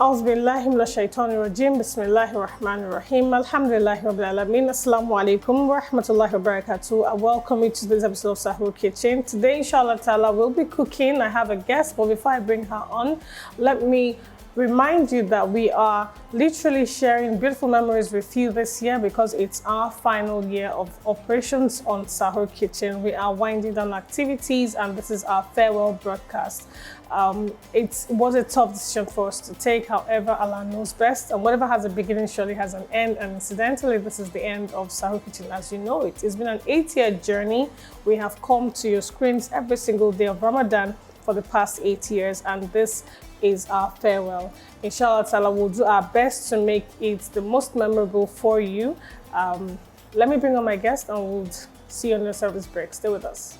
Auzubillahi minash shaitani rajim. Bismillahir rahmanir rahim. Alhamdulillahi rabbil alamin. Assalamu alaikum wa rahmatullahi wa barakatuh. I welcome you to this episode of Sahur Kitchen. Today, inshallah ta'ala, we'll be cooking. I have a guest, but before I bring her on, let me remind you that we are literally sharing beautiful memories with you this year because it's our final year of operations on Sahur Kitchen. We are winding down activities and this is our farewell broadcast. It was a tough decision for us to take, however, Allah knows best, and whatever has a beginning surely has an end, and incidentally, this is the end of Sahur Kitchen as you know it. It's been an 8-year journey. We have come to your screens every single day of Ramadan for the past 8 years, and this is our farewell. Inshallah ta'ala, we'll do our best to make it the most memorable for you. Let me bring on my guest and we'll see you on the service break. Stay with us.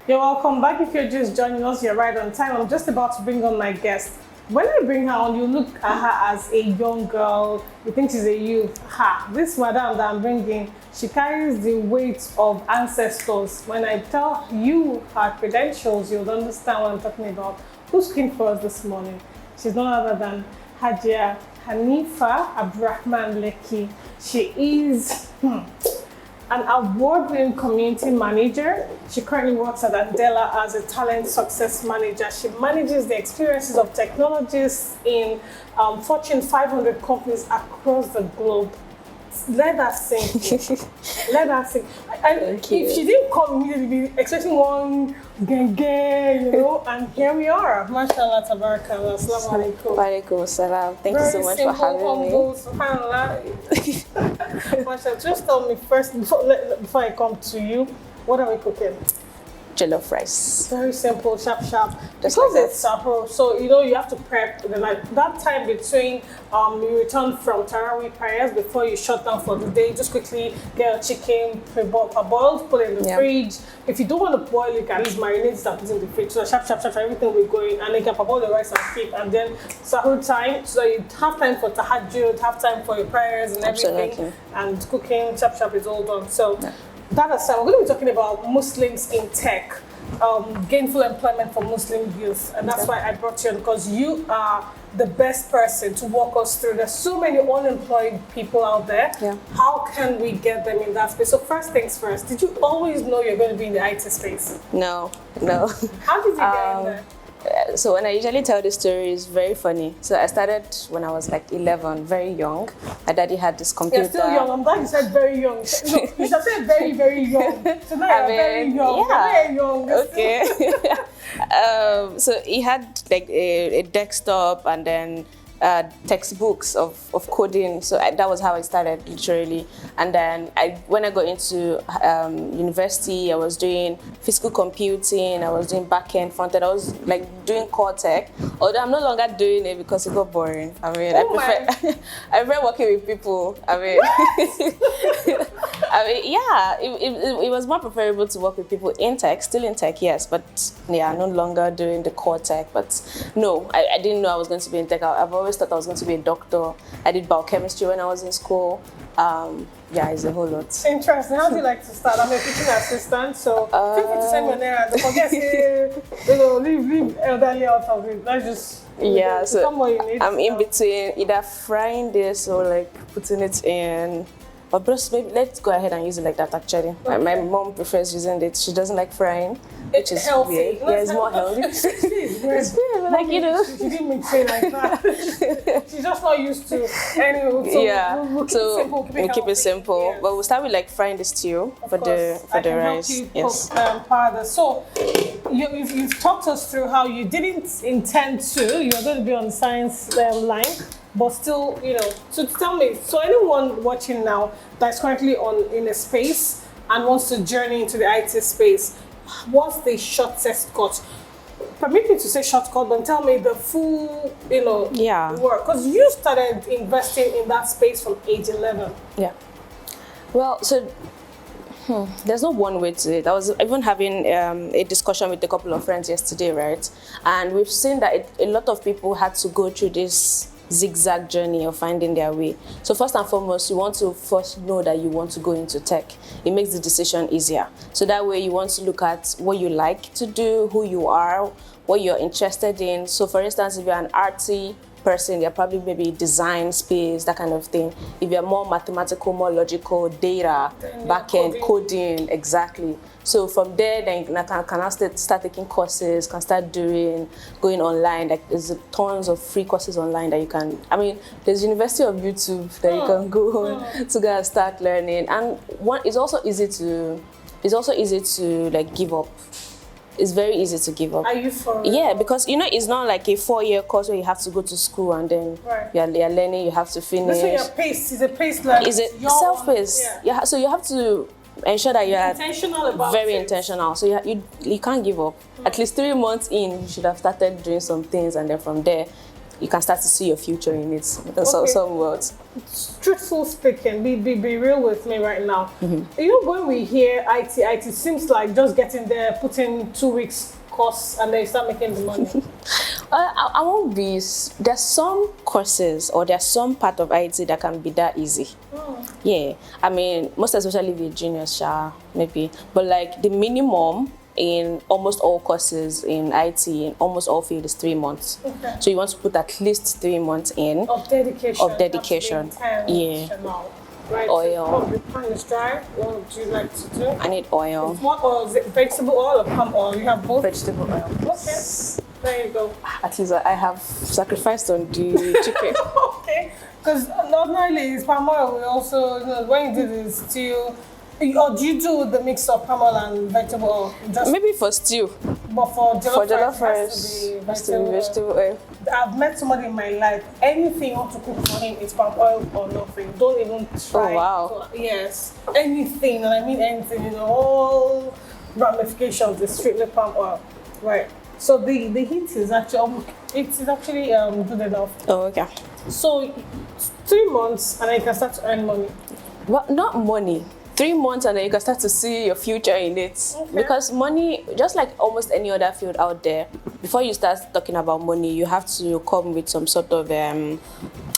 You're welcome back. If you're just joining us, you're right on time. I'm just about to bring on my guest. When I bring her on, you look at her as a young girl. You think she's a youth. This madam that I'm bringing, she carries the weight of ancestors. When I tell you her credentials, you'll understand what I'm talking about. Who's cooking for us this morning? She's none other than Hajia Hanifa Abdurrahman Lekki. She is an award-winning community manager. She currently works at Andela as a talent success manager. She manages the experiences of technologists in Fortune 500 companies across the globe. Let that sink. Let that sink. And if she didn't come immediately, be expecting one genge, you know, and here we are. Mashallah, tabarakallah. Assalamu alaikum. Wa alaikum assalam. Thank you so much for having me. Mashallah. Just tell me first, before I come to you, what are we cooking? Jollof rice. Very simple, sharp. Just because like it's Sahur, so you know you have to prep the night. That time between you return from Tarawih prayers before you shut down for the day, just quickly get a chicken boiled, put it in the fridge. If you don't want to boil, you can at least marinate it and put it in the fridge. So sharp, everything will go in, and you can boil the rice and keep. And then Sahur time, so you have time for tahajjud, have time for your prayers and everything. Absolutely. And cooking, sharp is all done. So. That aside, we're going to be talking about Muslims in tech, gainful employment for Muslim youth, and that's why I brought you on, because you are the best person to walk us through. There's so many unemployed people out there. How can we get them in that space? So first things first, did you always know you're going to be in the IT space? No. How did you get in there? So when I usually tell this story, it's very funny. So I started when I was like 11, very young. My daddy had this computer. You're still young. I'm glad you said very young. No, you should have said very, very young. So now you're very young. Yeah. Very young. Okay. So he had like a desktop, and then textbooks of coding. So that was how I started, literally. And then when I got into university, I was doing physical computing, I was doing back-end, front-end, I was like doing core tech. Although I'm no longer doing it because it got boring. I mean, I prefer working with people. I mean, yeah, it was more preferable to work with people in tech, still in tech, yes, but yeah, no longer doing the core tech. But no, I didn't know I was going to be in tech. I've always thought I was going to be a doctor. I did biochemistry when I was in school. Yeah, it's a whole lot. Interesting. How do you like to start? I'm a teaching assistant, so feel free to send me an errand. Don't forget to leave elderly out of it. That's just so I'm in so. between either frying this or like putting it in. But bros, maybe let's go ahead and use it like that actually. Okay. My mom prefers using it. She doesn't like frying, which is healthy. weird. Yeah, it's more healthy. It's weird, like, you know. She didn't make it like that. She's just not used to any. So we'll keep it simple. Yes. But we'll start with like frying the stew for the rice. Yes. Powder. So you've talked us through how you didn't intend to. You were going to be on the science line. But still, so tell me, so anyone watching now that's currently in a space and wants to journey into the IT space, what's the shortest cut? Permit me to say shortcut, but tell me the full, work. Because you started investing in that space from age 11. Yeah. Well, so there's no one way to it. I was even having a discussion with a couple of friends yesterday, right? And we've seen that a lot of people had to go through this zigzag journey of finding their way. So first and foremost, you want to first know that you want to go into tech. It makes the decision easier. So that way you want to look at what you like to do, who you are, what you're interested in. So for instance, if you're an arty person, you're probably maybe design space, that kind of thing. If you're more mathematical, more logical, data, back-end, coding, exactly. So from there, then you can start taking courses, can start going online. Like there's tons of free courses online that you can, there's University of YouTube that you can go on to go and start learning. And it's also easy to like give up. It's very easy to give up. Are you for real? Yeah, because it's not like a 4-year course where you have to go to school and then you're learning, you have to finish. This is your pace. It's a pace like it's a self-paced. Yeah. So you have to ensure that you are intentional about very it. intentional. So you can't give up. At least 3 months in, you should have started doing some things, and then from there, you can start to see your future in it. So some words. Truthful speaking, be real with me right now. Mm-hmm. When we hear IT seems like just getting there, putting 2 weeks course, and then you start making the money. I won't be. There's some courses or there's some part of IT that can be that easy. Yeah, most especially Virginia's, maybe. But like the minimum in almost all courses in IT, in almost all fields, is 3 months. Okay. So you want to put at least 3 months in of dedication. Yeah. Right. Oil. The pan is dry. What would you like to do? I need oil. What oil? Is it vegetable oil or palm oil? You have both? Vegetable oil. Okay. There you go. At least I have sacrificed on the chicken. Okay. Because ordinarily it's palm oil. We also, when you do the stew, or do you do the mix of palm oil and vegetable oil? Maybe for stew. But for jollof rice, it has to be vegetable oil. I've met somebody in my life, anything you want to cook for him, it's palm oil or nothing. Don't even try. Oh, wow. Yes. Anything, and I mean anything, all ramifications is strictly palm oil. Right. So the heat is actually, good enough. Oh, okay. So 3 months and then you can start to earn money. Well, not money. 3 months and then you can start to see your future in it. Okay. Because money, just like almost any other field out there, before you start talking about money, you have to come with some sort of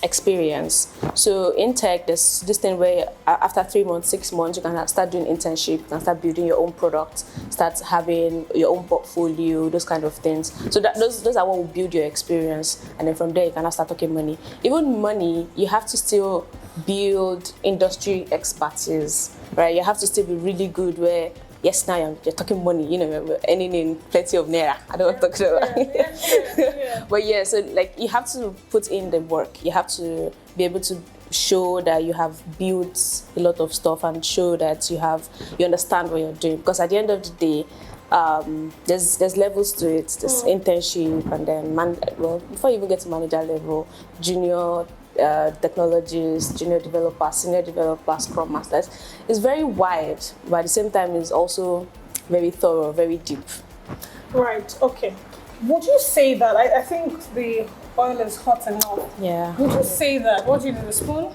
experience. So in tech, there's this thing where after 3 months, 6 months, you can start doing internship, you can start building your own product, start having your own portfolio, those kind of things. So those are what will build your experience. And then from there, you can start talking money. Even money, you have to still build industry expertise, right? You have to still be really good where, yes, now you're talking money, we're earning in plenty of naira. I don't want to talk about that. But yeah, so like you have to put in the work. You have to be able to show that you have built a lot of stuff and show that you understand what you're doing. Because at the end of the day, there's levels to it. There's internship, and then before you even get to manager level, junior technologists, junior developers, senior developers, scrum masters. It's very wide, but at the same time, it's also very thorough, very deep. Right. Okay. Would you say that? I think the oil is hot enough. Yeah. Would you say that? What do you need, a spoon?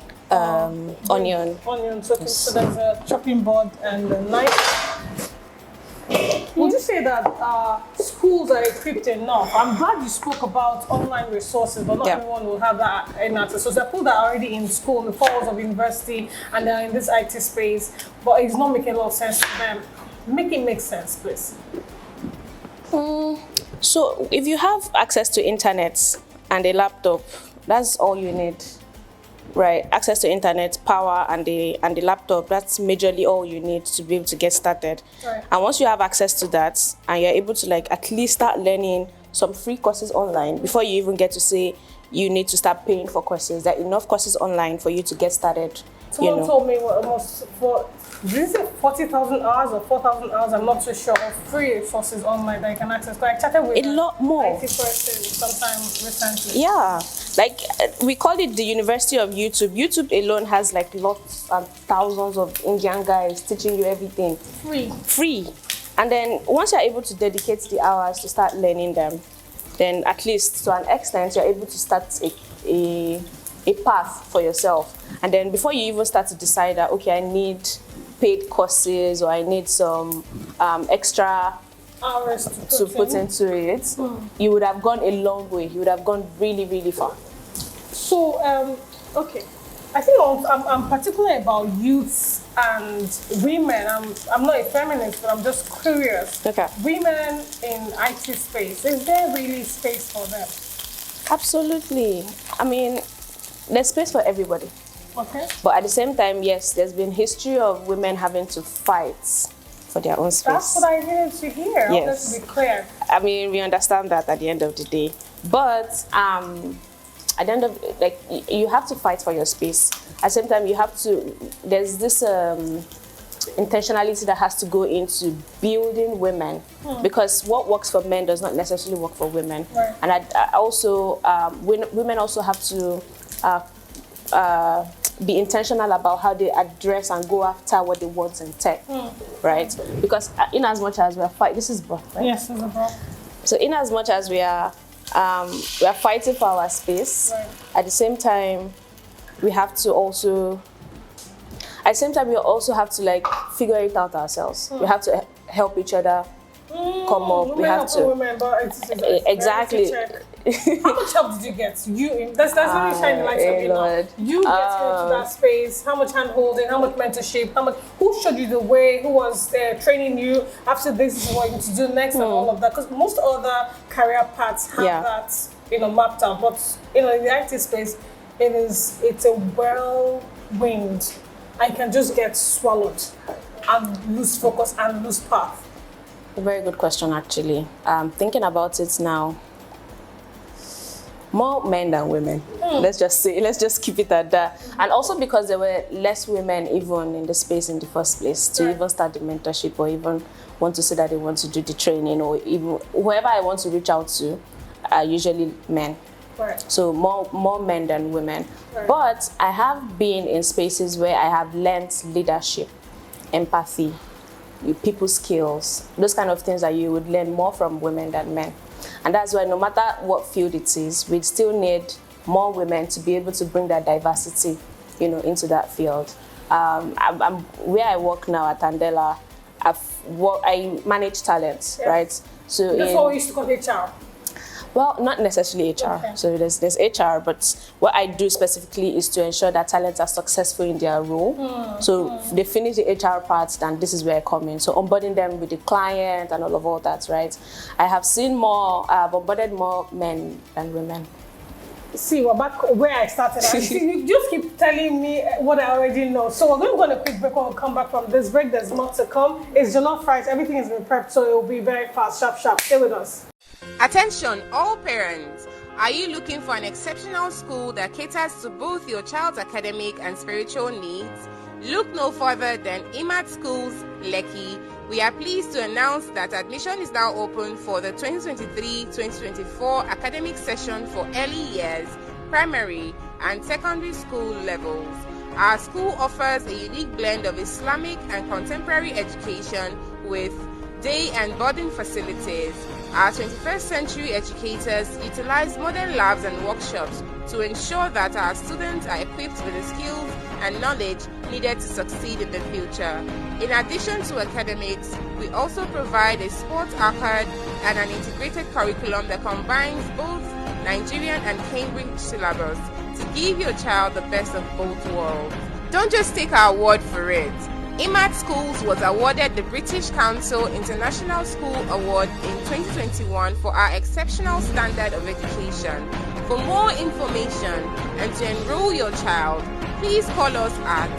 Onion. Onions. Okay. So there's a chopping board and a knife. Would you say that schools are equipped enough? I'm glad you spoke about online resources, but not everyone will have that in access. So there are people that are already in school, in the four walls of university, and they're in this IT space, but it's not making a lot of sense to them. Make it make sense, please. So if you have access to internet and a laptop, that's all you need, right? Access to internet, power, and the laptop, that's majorly all you need to be able to get started. Right. And once you have access to that, and you're able to like at least start learning some free courses online before you even get to say you need to start paying for courses. There are enough courses online for you to get started. Someone told me almost this is 40,000 hours or 4,000 hours, I'm not too sure, of free resources online that you can access. But I chatted with a lot more IT person sometime recently. Yeah, like we call it the University of YouTube. YouTube alone has like lots and thousands of Indian guys teaching you everything. Free. And then once you're able to dedicate the hours to start learning them, then at least to an extent, you're able to start a path for yourself. And then before you even start to decide that, okay, I need paid courses or I need some extra hours to put into it, you would have gone a long way. You would have gone really, really far. So, okay. I think I'm particular about youths and women. I'm not a feminist, but I'm just curious. Okay. Women in IT space, is there really space for them? Absolutely. I mean, there's space for everybody. Okay. But at the same time, yes, there's been history of women having to fight for their own space. That's what I needed to hear. Yes. Let's be clear. I mean, we understand that at the end of the day. But at the end of, like, you have to fight for your space. At the same time, you have to, there's this intentionality that has to go into building women, because what works for men does not necessarily work for women. Right. And I also, women also have to be intentional about how they address and go after what they want in tech, right? Because in as much as we are fighting, this is broth, right? Yes, it's a broth. So in as much as we are fighting for our space, right, at the same time, we also have to like figure it out ourselves. We have to help each other come up. We have to. Women, but it's exactly. How much help did you get? That's really shining light on you now. You get into that space. How much hand holding? How much mentorship? Who showed you the way? Who was training you? After this is what you need to do next and all of that. Because most other career paths have that mapped out. But in the IT space, it's a whirlwind. I can just get swallowed and lose focus and lose path. A very good question, actually. Thinking about it now, more men than women. Let's just keep it at that. And also because there were less women even in the space in the first place to even start the mentorship or even want to say that they want to do the training, or even whoever I want to reach out to are usually men. Right. So more men than women. Right. But I have been in spaces where I have learnt leadership, empathy, people skills, those kind of things that you would learn more from women than men. And that's why no matter what field it is, we still need more women to be able to bring that diversity, into that field. Where I work now at Andela, I manage talent, right? So that's what we used to call HR. Well, not necessarily HR. Okay. So there's HR, but what I do specifically is to ensure that talents are successful in their role. So they finish the HR part, then this is where I come in. So onboarding them with the client and all that, right? I have seen I've onboarded more men than women. See, we're back where I started. You just keep telling me what I already know. So we're going to go on a quick break. When we come back from this break, there's more to come. It's jollof rice. Everything has been prepped, so it will be very fast, sharp. Stay with us. Attention all parents, are you looking for an exceptional school that caters to both your child's academic and spiritual needs? Look no further than IMAT Schools, Lekki, We are pleased to announce that admission is now open for the 2023-2024 academic session for early years, primary and secondary school levels. Our school offers a unique blend of Islamic and contemporary education with day and boarding facilities. Our 21st century educators utilize modern labs and workshops to ensure that our students are equipped with the skills and knowledge needed to succeed in the future. In addition to academics, we also provide a sports arcade and an integrated curriculum that combines both Nigerian and Cambridge syllabus to give your child the best of both worlds. Don't just take our word for it. Embark Schools was awarded the British Council International School Award in 2021 for our exceptional standard of education. For more information and to enroll your child, please call us at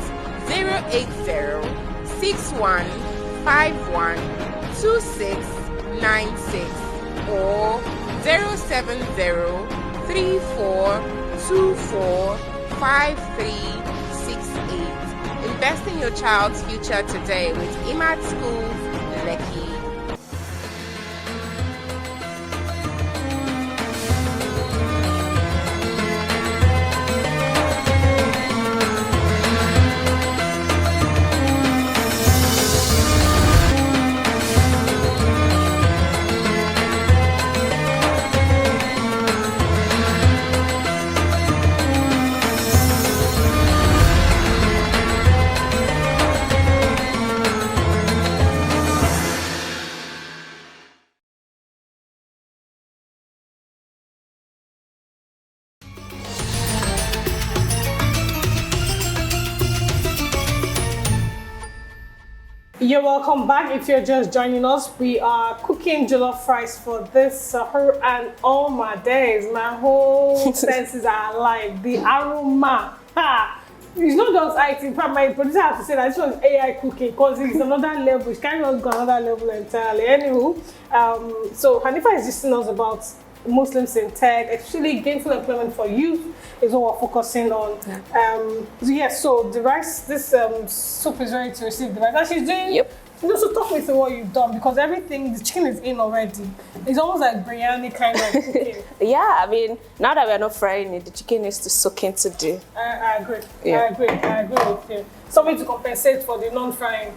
080-6151-2696 or 070-3424-5368. Invest in your child's future today with Embark Schools, Lekki. You're welcome back. If you're just joining us, we are cooking jollof rice for this sahur, and oh my days, my whole senses are alive. The aroma, it's not just IT. My producer has to say that this was AI cooking because it's another level. It's kind of got another level entirely. Anywho, so Hanifa is just telling us about Muslims in tech, especially gainful employment for youth, is what we're focusing on. So the rice, this soup is ready to receive the rice. And she's doing, Yep. So talk me through what you've done, because everything, the chicken is in already. It's almost like biryani kind of cooking. Yeah, I mean, now that we're not frying it, the chicken needs to soak in today. I agree. Yeah. I agree with you. Something to compensate for the non-frying.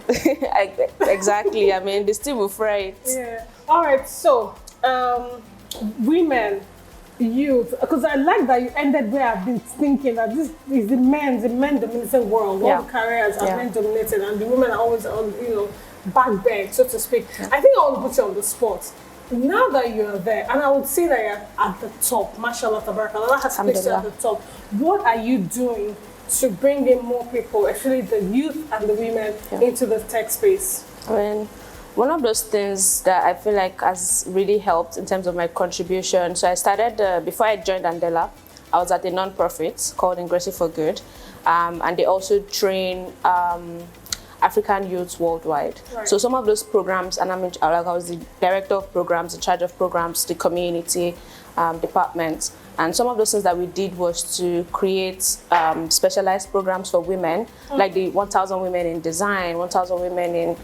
Exactly. I mean, they still will fry it. Yeah. All right. So, women, youth, because I like that you ended where I've been thinking that this is the men-dominated world. Yeah. All the careers are Yeah. men-dominated, and the women are always on, back bench, so to speak. Yeah. I think I want to put you on the spot. Now that you're there, and I would say that you're at the top, mashallah, tabarakallah, Allah has placed you at the top. What are you doing to bring in more people, especially the youth and the women, into the tech space? I mean, one of those things that I feel like has really helped in terms of my contribution. So I started, before I joined Andela, I was at a non-profit called Ingressive for Good. And they also train African youths worldwide. Right. So some of those programs, and I was the director of programs, in charge of programs, the community department. And some of those things that we did was to create specialized programs for women, like the 1,000 women in design, 1,000 women in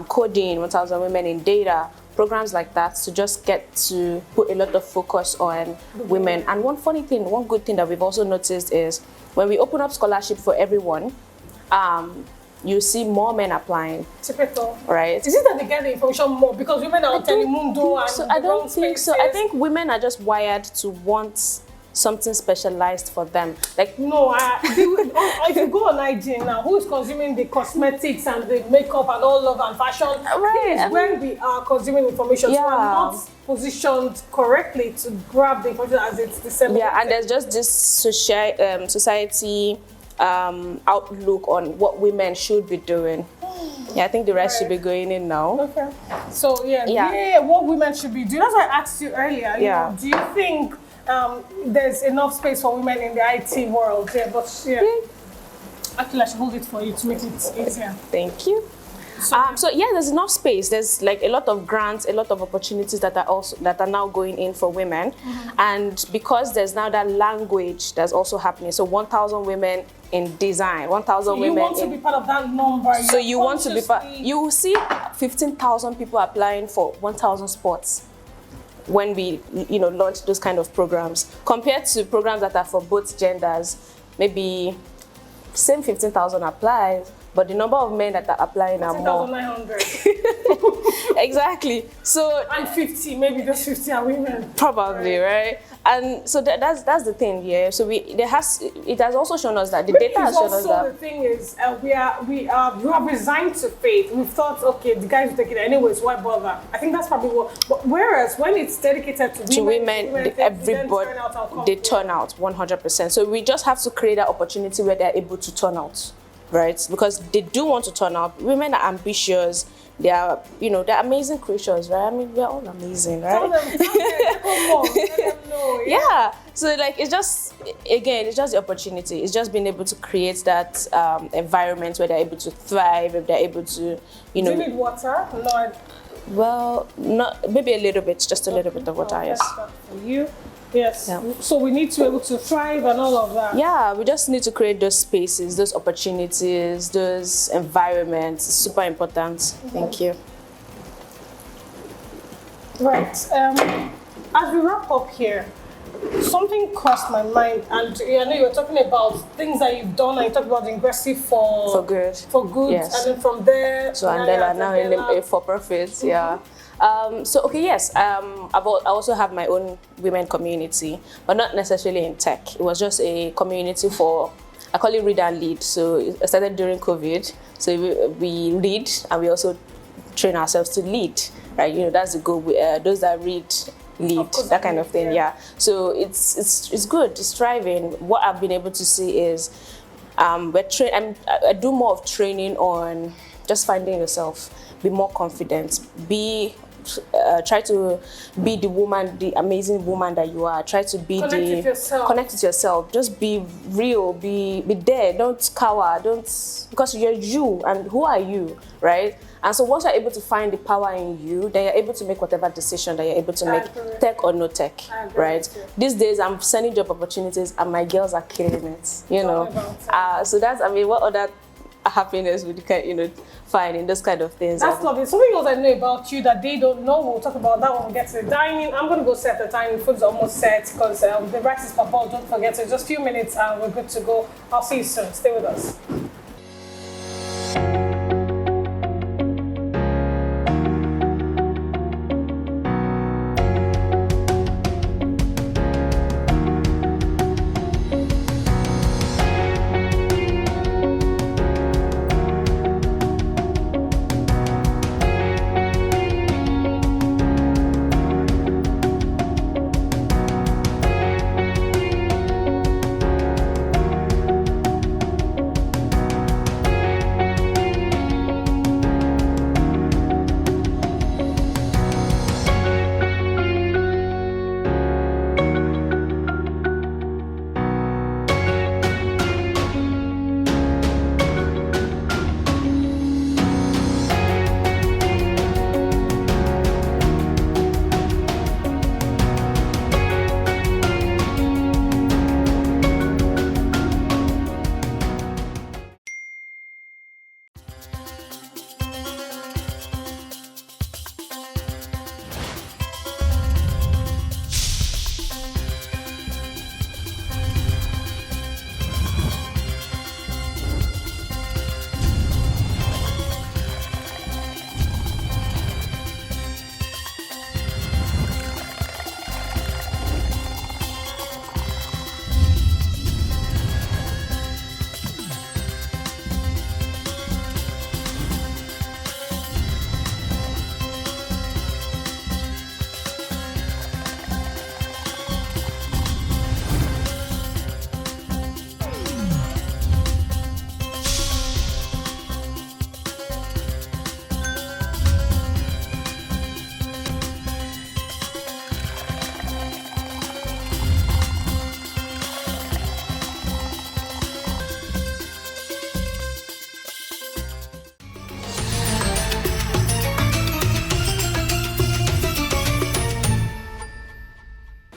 coding, 1,000 women in data, programs like that, to just get to put a lot of focus on women. And one good thing that we've also noticed is when we open up scholarship for everyone, you see more men applying. Typical. Right. Is it that they get the information more because women are on Telemundo and so I don't think so. I think women are just wired to want something specialized for them. Like no, if you go on IG now, who is consuming the cosmetics and the makeup and all love and fashion? Right. This is when we are consuming information. So we're not positioned correctly to grab the information as it's disseminated. Yeah, and there's just this society outlook on what women should be doing. Yeah, I think the rest should be going in now. Okay. So what women should be doing. That's why I asked you earlier. You know, do you think there's enough space for women in the IT world? Yeah, but actually, I should hold it for you to make it easier. Thank you. So yeah, there's enough space. There's like a lot of grants, a lot of opportunities that are now going in for women, and because there's now that language that's also happening. So 1,000 women in design, 1,000 women. You want to be part of that number. So you want to be part. You will see 15,000 people applying for 1,000 spots when we launch those kind of programs, compared to programs that are for both genders. Maybe same 15,000 applies, but the number of men that are applying are more. 900. Exactly. So and 50, maybe just 50 are women. Probably, right? And so that's the thing here. So it has also shown us that the data has shown us that. The thing is, we have resigned to fate. We've thought, okay, the guys will take it anyways. Why bother? I think that's probably what. But whereas when it's dedicated to women, everybody they turn out 100%. So we just have to create that opportunity where they're able to turn out, right? Because they do want to turn out. Women are ambitious. They are, they're amazing creatures, right? I mean, we're all amazing, right? Tell them, let them know. Yeah. So like, it's just the opportunity. It's just being able to create that environment where they're able to thrive, if they're able to, Do you need water? No. Well, not maybe a little bit, just a little bit of water, yes. For you. Yes. Yeah. So we need to be able to thrive and all of that. Yeah, we just need to create those spaces, those opportunities, those environments. It's super important. Thank you. Right. As we wrap up here, something crossed my mind, and I know you were talking about things that you've done, and you talked about the Ingressive for good. For good, yes. And then from there, so Andela now in the for profit, yeah. So okay, yes. I also have my own women community, but not necessarily in tech. It was just a community for, I call it read and lead. So it started during COVID. So we read and we also train ourselves to lead, right? That's the goal. Those that read, lead, that kind of thing. Yeah. So it's good. It's thriving. What I've been able to see is I do more of training on just finding yourself, be more confident, try to be the woman, the amazing woman that you are. Try to be connect with yourself. Just be real, be there. Don't cower. Because you're you, and who are you, right? And so once you're able to find the power in you, then you're able to make whatever decision that you're able to make, tech or no tech, right? These days I'm sending job opportunities, and my girls are killing it. So that's, what other happiness would you find in those kind of things? That's lovely. Something else I know about you that they don't know, we'll talk about that when we get to the dining. I'm going to go set the dining. Food's almost set because the rice is purple. Don't forget. So just a few minutes and we're good to go. I'll see you soon. Stay with us.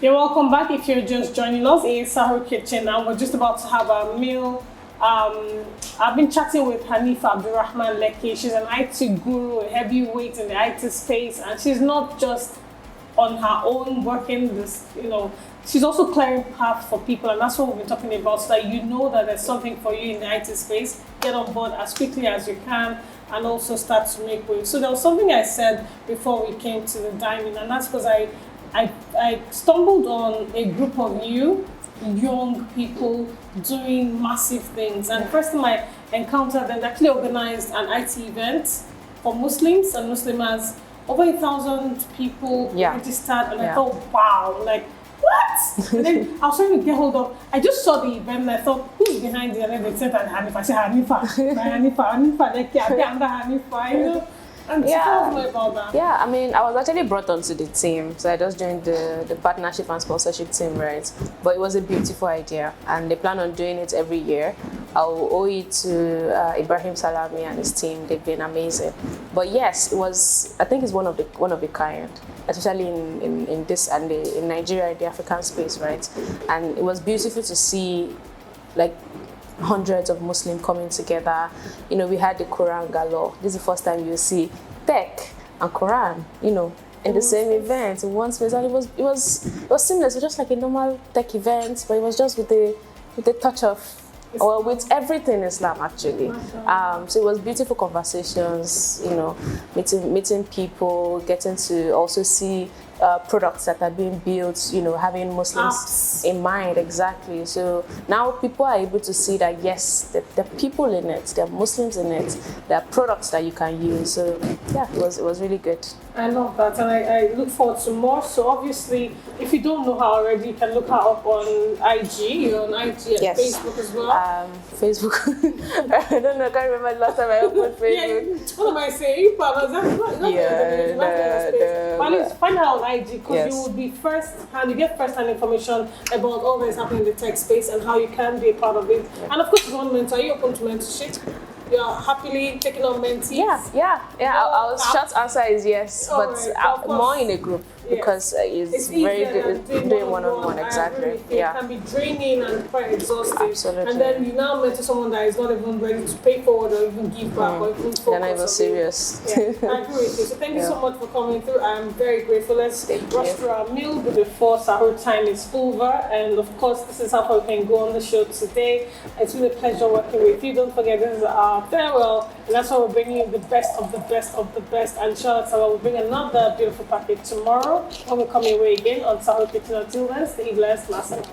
You're welcome back if you're just joining us in Sahur Kitchen, and we're just about to have a meal. I've been chatting with Hanifa Abdurrahman Lekki. She's an IT guru, a heavyweight in the IT space, and she's not just on her own working this, she's also clearing path for people, and that's what we've been talking about, so that you know that there's something for you in the IT space. Get on board as quickly as you can and also start to make way. So there was something I said before we came to the dining, and that's because I stumbled on a group of young people doing massive things. And the first time I encountered them, they actually organized an IT event for Muslims and Muslimas. Over 1,000 people registered, and I thought, wow, like, what? And then I was trying to get hold of, I just saw the event and I thought, who's behind it? And then they said that Hanifa. I said, Hanifa, like, under Hanifa, And tell me about that. Yeah, I mean, I was actually brought onto the team, so I just joined the partnership and sponsorship team, right? But it was a beautiful idea, and they plan on doing it every year. I'll owe it to Ibrahim Salami and his team. They've been amazing. But yes, it was. I think it's one of the kind, especially in this and in Nigeria, the African space, right? And it was beautiful to see, like, hundreds of Muslims coming together. We had the Quran galore. This is the first time you see tech and Quran, in the same event in one space, and it was seamless. It was just like a normal tech event, but it was just with a touch of, or with everything Islam actually. So it was beautiful conversations, meeting people, getting to also see products that are being built, having Muslims in mind, exactly. So now people are able to see that yes, there are people in it, there are Muslims in it, there are products that you can use. So yeah, it was really good. I love that, and I look forward to more. So obviously, if you don't know her already, you can look her up on IG. You're on IG and Facebook as well. Facebook. I don't know. I can't remember the last time I opened Facebook. What am I saying? But find her on IG, because you would be you get first-hand information about all that is happening in the tech space and how you can be a part of it. And of course, if you want mentor, are you open to mentorship? You're happily taking on mentees? Yeah. Our short answer is yes, but more in a group, because it's very good doing one-on-one. Exactly. It can be draining and quite exhausting. Absolutely. And then you now mentor someone that is not even ready to pay forward or even give back or even focus. They're not even serious. Yeah, I agree with you. So thank you so much for coming through. I'm very grateful. Let's rush through our meal before Sahur time is over. And of course, this is how far we can go on the show today. It's been a pleasure working with you. Don't forget, this is our farewell, and that's why we're bringing you the best of the best of the best. And inshallah, we'll bring another beautiful package tomorrow when we come your way again on Sahur Kitchen. Until then, stay blessed. Massive.